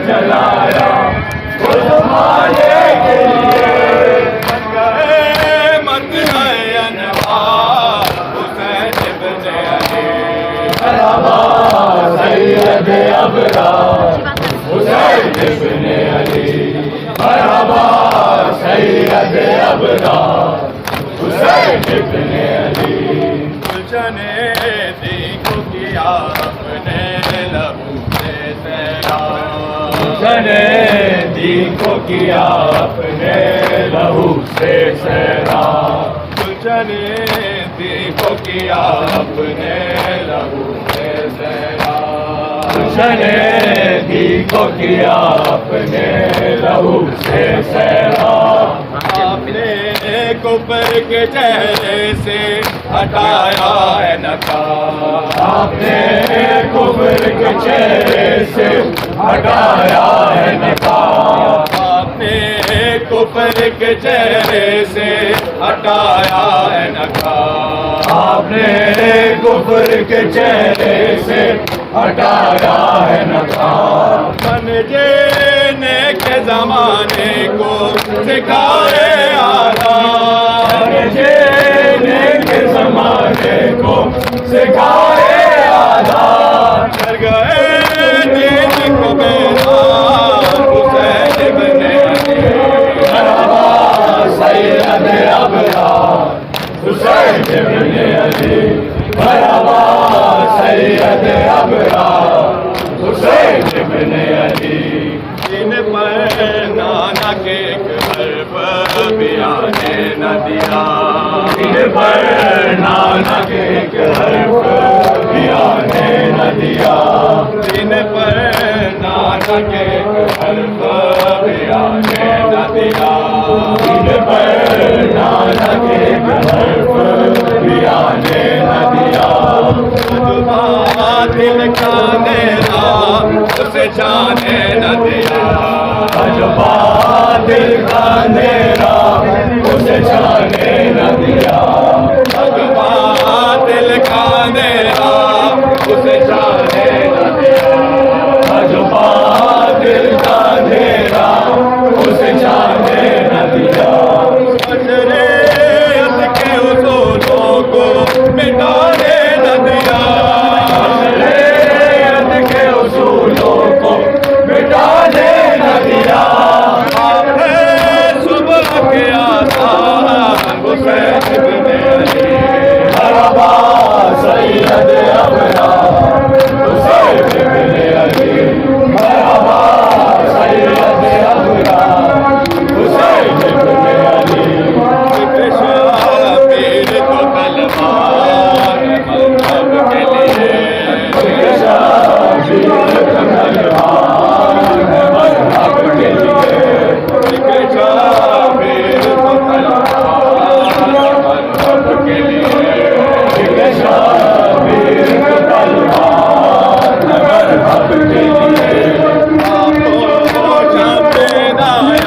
जलाया वो जमाने के लिए बन गए मत है अनवार हुसैन इब्ने अली मरहबा सैयद अबरार हुसैन इब्ने अली मरहबा सैयद अबरार हुसैन इब्ने अली गुलशने दी को किया अपने लहू से सैराब गुलशने दी को किया अपने लहू से सैराब गुलशने दी को किया अपने लहू से सैराब गुलशने दी को किया अपने लहू से सैराब आपने कुफर के चेहरे से हटाया है नकाब आपने कुफर के चेहरे से हटाया है नकाब आपने कुफर के चेहरे से हटाया है नकाब आपने कुफर के चेहरे से हटाया है नकाब मन जेने के जमाने को सिखाए आधार जेने के जमाने को सिखाए आधार कर गए दीन को बेदार हुसैन इब्ने अली मरहबा सैयद अबरार हुसैन इब्ने अली मरहबा सैयद अबरार हुसैन इब्ने अली जिन पर नाना के घर पर बियाने न दिया जिन पर नाना के घर पर बियाने न दिया जिन पर नाना के घर पर बियाने न दिया जिन पर नाना के घर पर बियाने न दिया दिल का अंधेरा उसे जाने न दिया अजबा दिल का अंधेरा उसे जाने न दिया अजबा दिल का अंधेरा उसे जाने न दिया अजबा दिल का अंधेरा उसे जाने न दिया शरीयत के उसूलों को मिटाने न दिया मिटाने न दिया आपने सुबह के आसान हुसैन इब्ने अली मरहबा सैयद अबरार हुसैन